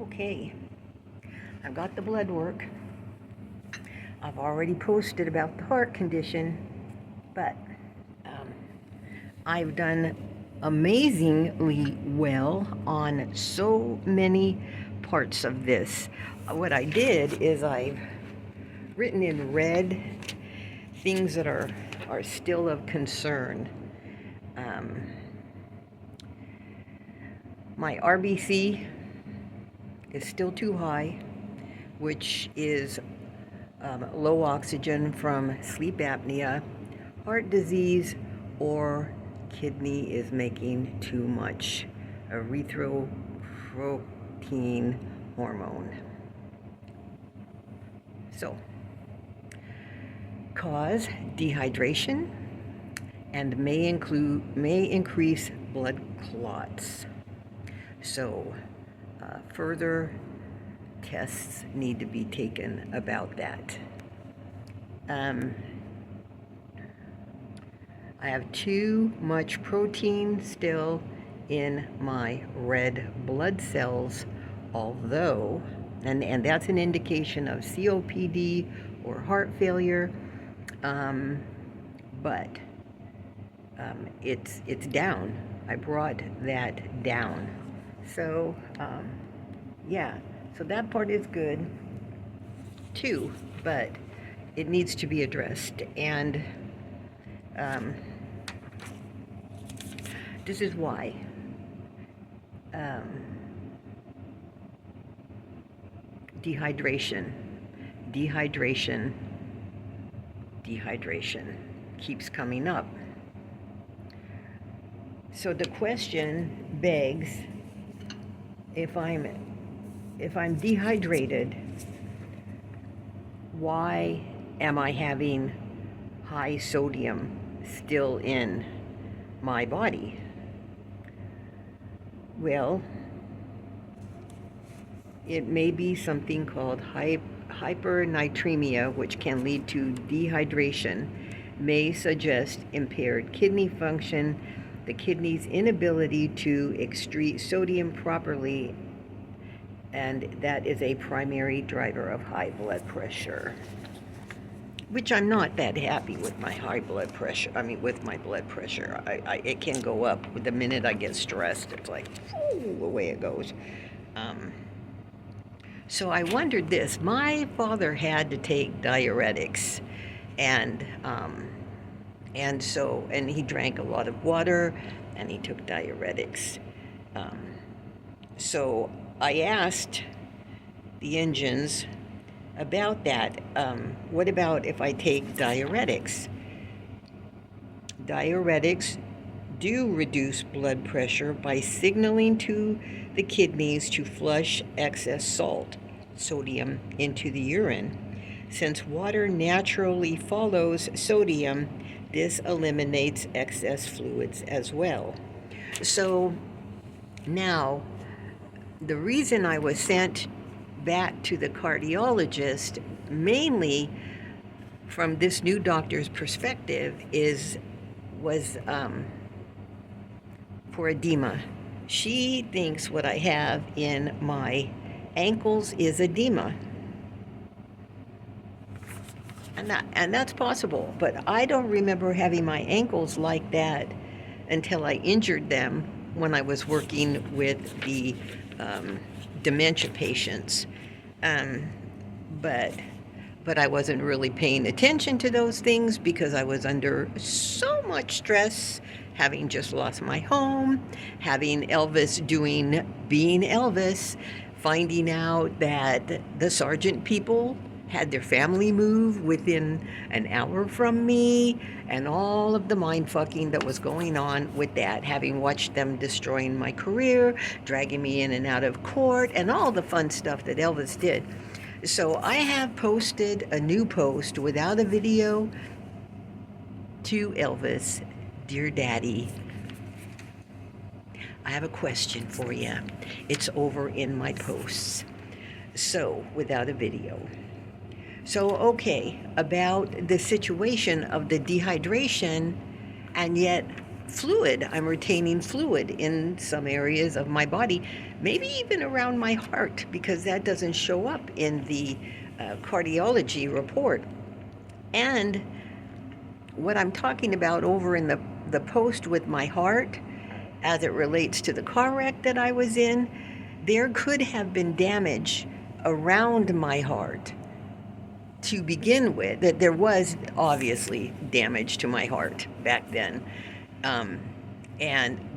Okay, I've got the blood work. I've already posted about the heart condition, but I've done amazingly well on so many parts of this. What I did is I've written in red things that are still of concern. My RBC is still too high, which is low oxygen from sleep apnea, heart disease, or kidney is making too much erythropoietin hormone. So, cause dehydration and may increase blood clots. So, further tests need to be taken about that. I have too much protein still in my red blood cells, although, and that's an indication of COPD or heart failure, but it's down. I brought that down. So, yeah, so that part is good too, but it needs to be addressed. And this is why. Dehydration keeps coming up. So the question begs, if I'm dehydrated, why am I having high sodium still in my body? Well, it may be something called hypernatremia, which can lead to dehydration, may suggest impaired kidney function, the kidney's inability to excrete sodium properly, and that is a primary driver of high blood pressure. Which I'm not that happy with my high blood pressure. With my blood pressure. It can go up the minute I get stressed. It's like, ooh, away it goes. So I wondered this. My father had to take diuretics, and he drank a lot of water, and he took diuretics. So I asked the engines about that. What about if I take diuretics? Diuretics do reduce blood pressure by signaling to the kidneys to flush excess sodium into the urine. Since water naturally follows sodium, this eliminates excess fluids as well. So now, the reason I was sent back to the cardiologist, mainly from this new doctor's perspective, was for edema. She thinks what I have in my ankles is edema. And that's possible, but I don't remember having my ankles like that until I injured them when I was working with the dementia patients. But I wasn't really paying attention to those things because I was under so much stress, having just lost my home, having Elvis being Elvis, finding out that the Sargent people had their family move within an hour from me, and all of the mind fucking that was going on with that, having watched them destroying my career, dragging me in and out of court, and all the fun stuff that Elvis did. So I have posted a new post without a video to Elvis. Dear Daddy, I have a question for you. It's over in my posts. So, without a video. So, okay, about the situation of the dehydration, and yet fluid. I'm retaining fluid in some areas of my body, maybe even around my heart, because that doesn't show up in the cardiology report. And what I'm talking about over in the post with my heart, as it relates to the car wreck that I was in, there could have been damage around my heart to begin with. That there was obviously damage to my heart back then,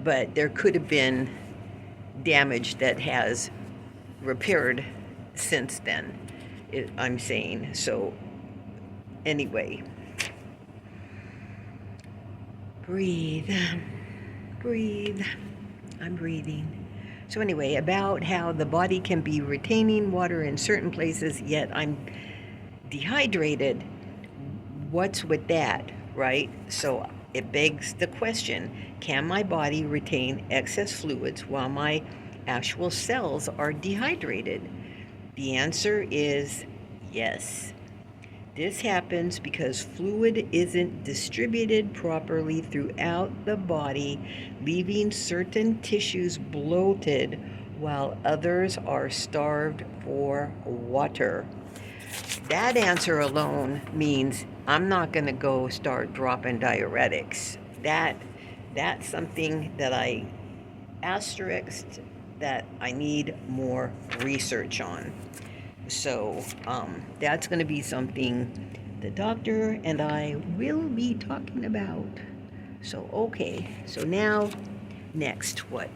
but there could have been damage that has repaired since then. I'm saying so. Anyway, breathe, breathe. I'm breathing. So anyway, about how the body can be retaining water in certain places, yet I'm dehydrated. What's with that, right? So it begs the question, can my body retain excess fluids while my actual cells are dehydrated? The answer is yes. This happens because fluid isn't distributed properly throughout the body, leaving certain tissues bloated while others are starved for water. That answer alone means I'm not going to go start dropping diuretics. That's something that I asterisked, that I need more research on. So that's going to be something the doctor and I will be talking about. So okay, so now next, what?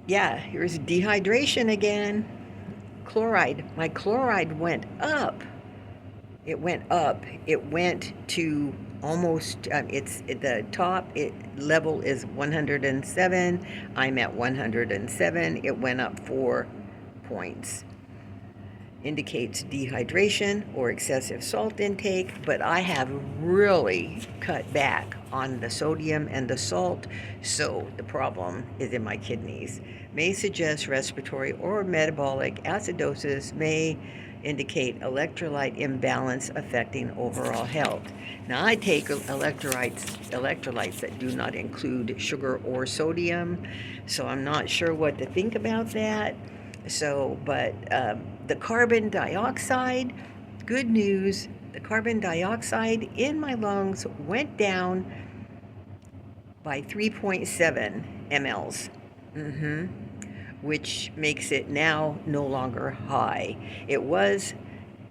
Yeah, here's dehydration again. Chloride. My chloride went up. It went up. It went to almost, it's at the top, level is 107. I'm at 107. It went up 4 points. Indicates dehydration or excessive salt intake, but I have really cut back on the sodium and the salt, so the problem is in my kidneys. May suggest respiratory or metabolic acidosis, may indicate electrolyte imbalance affecting overall health. Now, I take electrolytes that do not include sugar or sodium, so I'm not sure what to think about that. So, but the carbon dioxide, good news, the carbon dioxide in my lungs went down by 3.7 mLs. Which makes it now no longer high. It was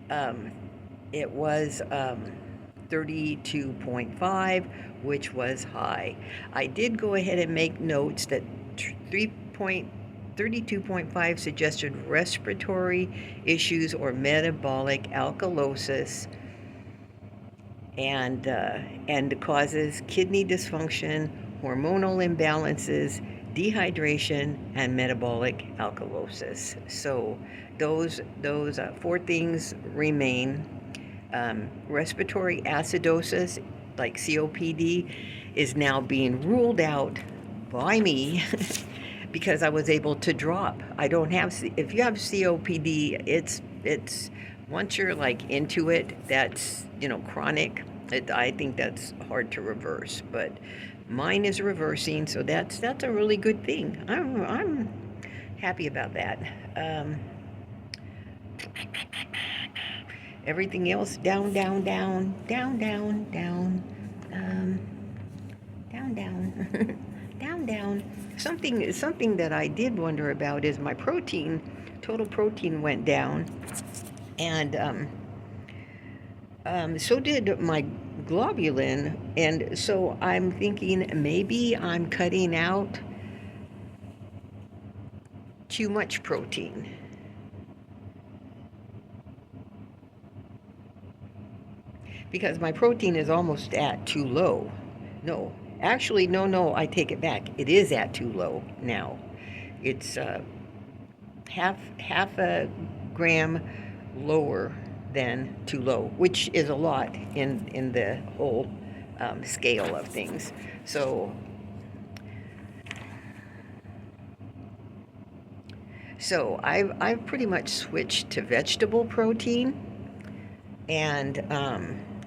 32.5, which was high. I did go ahead and make notes that 32.5 suggested respiratory issues or metabolic alkalosis, and causes kidney dysfunction, hormonal imbalances, dehydration, and metabolic alkalosis. So those 4 things remain. Respiratory acidosis, like COPD, is now being ruled out by me because I was able to drop. I don't have, if you have COPD, it's once you're like into it, that's, chronic. I think that's hard to reverse, but mine is reversing, so that's a really good thing. I'm happy about that. Everything else down, down, down, down, down, down, down, down, down, down. Something that I did wonder about is my protein. Total protein went down, and so did my globulin, and so I'm thinking maybe I'm cutting out too much protein. Because my protein is almost at too low. No, actually, no, I take it back. It is at too low now. It's half a gram lower than too low, which is a lot in the whole scale of things. So I've pretty much switched to vegetable protein, and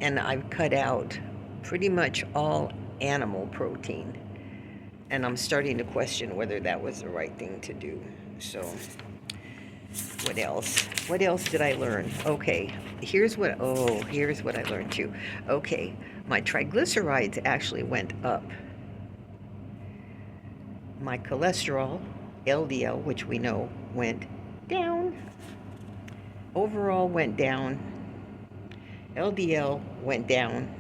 And I've cut out pretty much all animal protein. And I'm starting to question whether that was the right thing to do. So, what else? What else did I learn? Okay, here's what I learned too. Okay, my triglycerides actually went up. My cholesterol, LDL, which we know went down. Overall went down. LDL went down.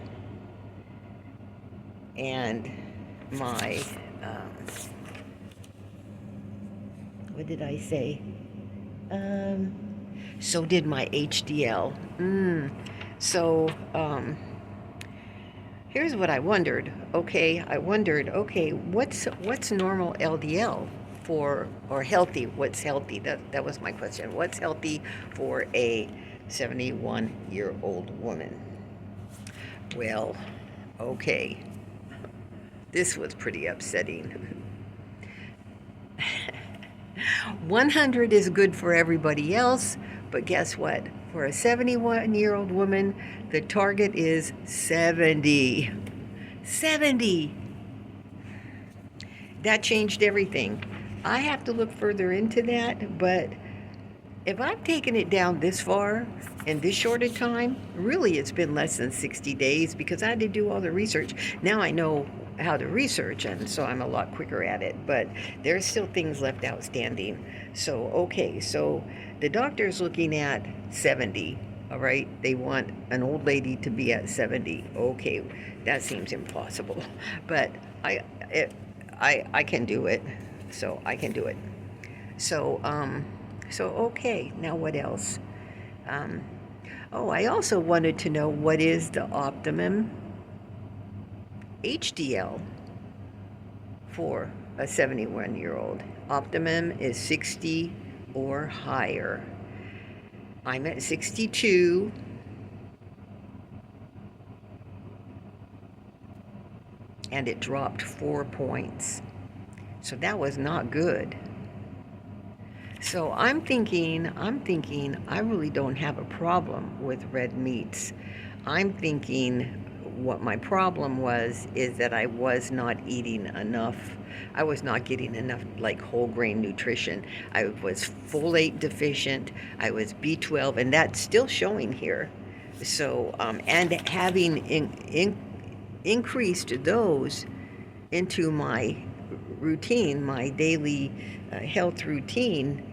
And my, what did I say? So did my HDL. So, here's what I wondered. Okay, what's normal LDL for, or healthy? What's healthy? That was my question. What's healthy for a 71-year-old woman? Well, okay, this was pretty upsetting. 100 is good for everybody else, but guess what? For a 71-year-old woman, the target is 70. 70. That changed everything. I have to look further into that, but if I've taken it down this far in this short a time, really it's been less than 60 days because I had to do all the research. Now I know how to research, and so I'm a lot quicker at it, but there's still things left outstanding. So, okay, so the doctor's looking at 70, all right? They want an old lady to be at 70. Okay, that seems impossible, but I can do it, so I can do it. So, okay, now what else? I also wanted to know what is the optimum HDL for a 71-year-old. Optimum is 60 or higher. I'm at 62. And it dropped 4 points. So that was not good. So I'm thinking I really don't have a problem with red meats. I'm thinking what my problem is that I was not eating enough. I was not getting enough like whole grain nutrition. I was folate deficient. I was B12, and that's still showing here. So and having increased those into my routine, my daily health routine,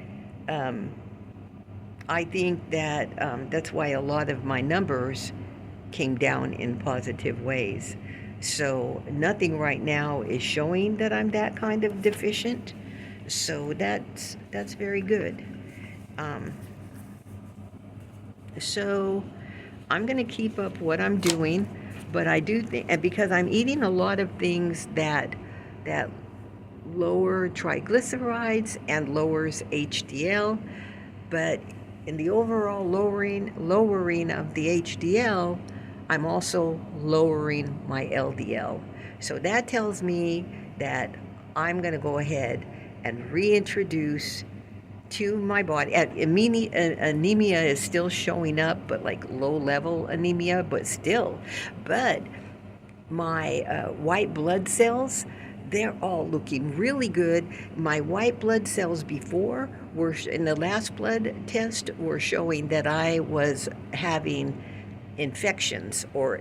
I think that that's why a lot of my numbers came down in positive ways. So nothing right now is showing that I'm that kind of deficient. So that's very good. So I'm going to keep up what I'm doing, but I do think, and because I'm eating a lot of things that lower triglycerides and lowers HDL, but in the overall lowering of the HDL, I'm also lowering my LDL. So that tells me that I'm going to go ahead and reintroduce to my body. Anemia is still showing up, but like low level anemia, but still. But my white blood cells, they're all looking really good. My white blood cells before were, in the last blood test, were showing that I was having infections or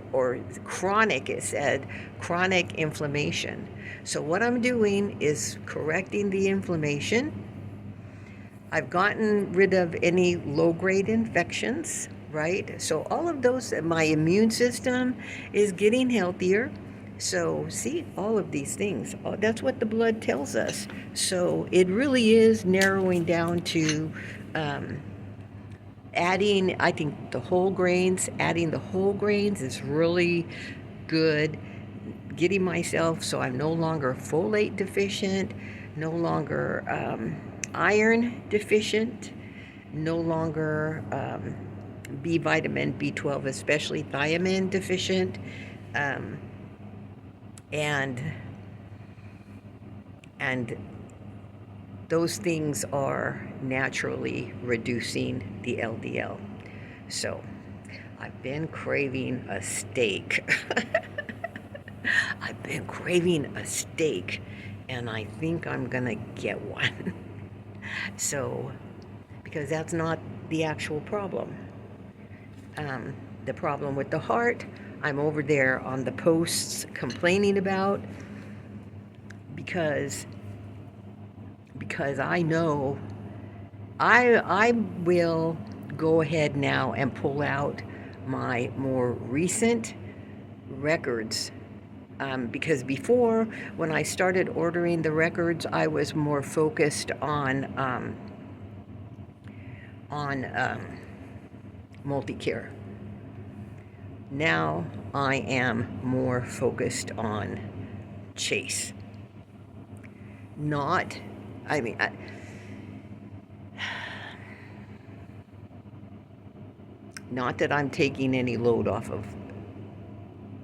chronic, it said, chronic inflammation. So what I'm doing is correcting the inflammation. I've gotten rid of any low-grade infections, right? So all of those, my immune system is getting healthier. So see, all of these things, that's what the blood tells us. So it really is narrowing down to adding, I think, adding the whole grains is really good. Getting myself so I'm no longer folate deficient, no longer iron deficient, no longer B vitamin, B12, especially thiamine deficient, and those things are naturally reducing the LDL. So I've been craving a steak. I've been craving a steak, and I think I'm gonna get one. So, because that's not the actual problem. The problem with the heart, I'm over there on the posts complaining about because I know I will go ahead now and pull out my more recent records. Because before, when I started ordering the records, I was more focused on multi-care. Now I am more focused on Chase. Not, I mean, not that I'm taking any load off of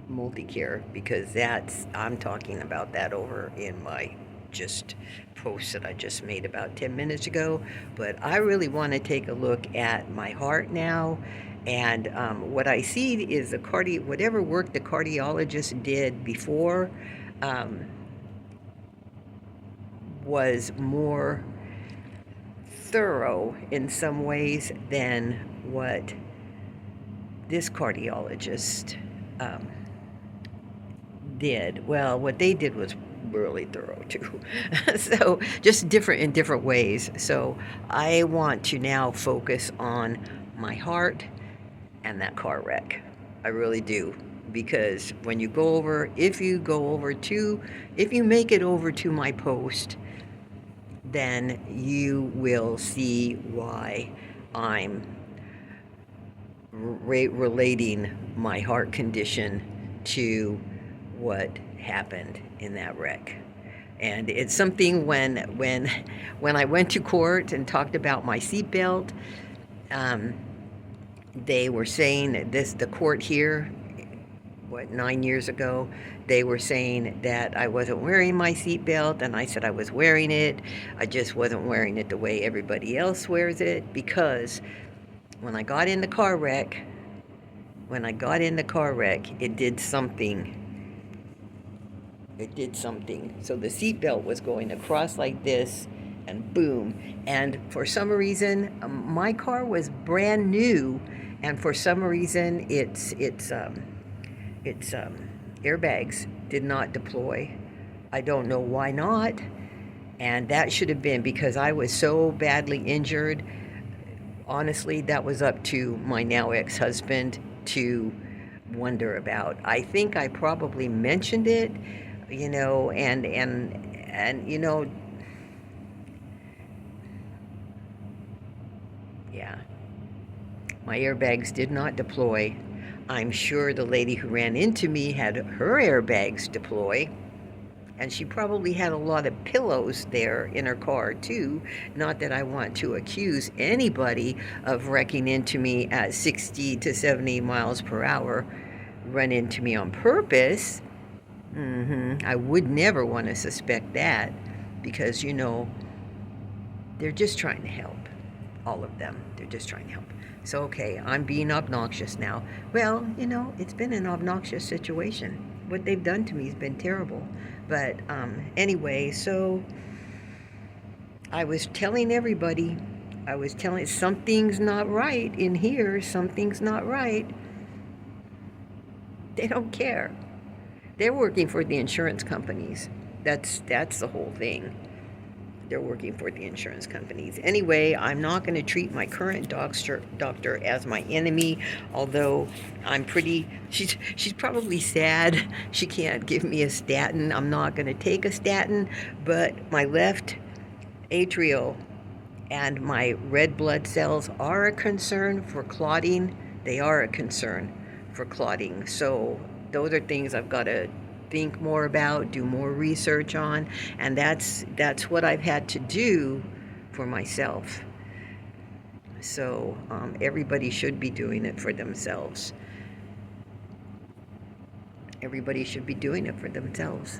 multi-care, because I'm talking about that over in my just post that I just made about 10 minutes ago. But I really want to take a look at my heart now, and what I see is whatever work the cardiologist did before was more thorough in some ways than what this cardiologist did. Well, what they did was really thorough too. So just different in different ways. So I want to now focus on my heart and that car wreck. I really do. Because when you go over, if you make it over to my post, then you will see why I'm relating my heart condition to what happened in that wreck. And it's something when I went to court and talked about my seatbelt, they were saying the court here, 9 years ago, they were saying that I wasn't wearing my seatbelt, and I said I was wearing it. I just wasn't wearing it the way everybody else wears it, because when I got in the car wreck, it did something. So the seatbelt was going across like this, and boom. And for some reason, my car was brand new, and for some reason, its airbags did not deploy. I don't know why not. And that should have been because I was so badly injured. Honestly, that was up to my now ex-husband to wonder about. I think I probably mentioned it, and yeah, my airbags did not deploy. I'm sure the lady who ran into me had her airbags deploy, and she probably had a lot of pillows there in her car too. Not that I want to accuse anybody of wrecking into me at 60 to 70 miles per hour, run into me on purpose. I would never want to suspect that, because they're just trying to help. All of them, they're just trying to help. So okay, I'm being obnoxious now. Well, it's been an obnoxious situation. What they've done to me has been terrible. But anyway, so I was telling everybody, something's not right in here, something's not right. They don't care. They're working for the insurance companies. That's the whole thing. They're working for the insurance companies. Anyway, I'm not going to treat my current doctor as my enemy, although she's probably sad she can't give me a statin. I'm not going to take a statin, but my left atrial and my red blood cells are a concern for clotting. They are a concern for clotting. So those are things I've got to think more about, do more research on, and that's what I've had to do for myself. So everybody should be doing it for themselves. Everybody should be doing it for themselves.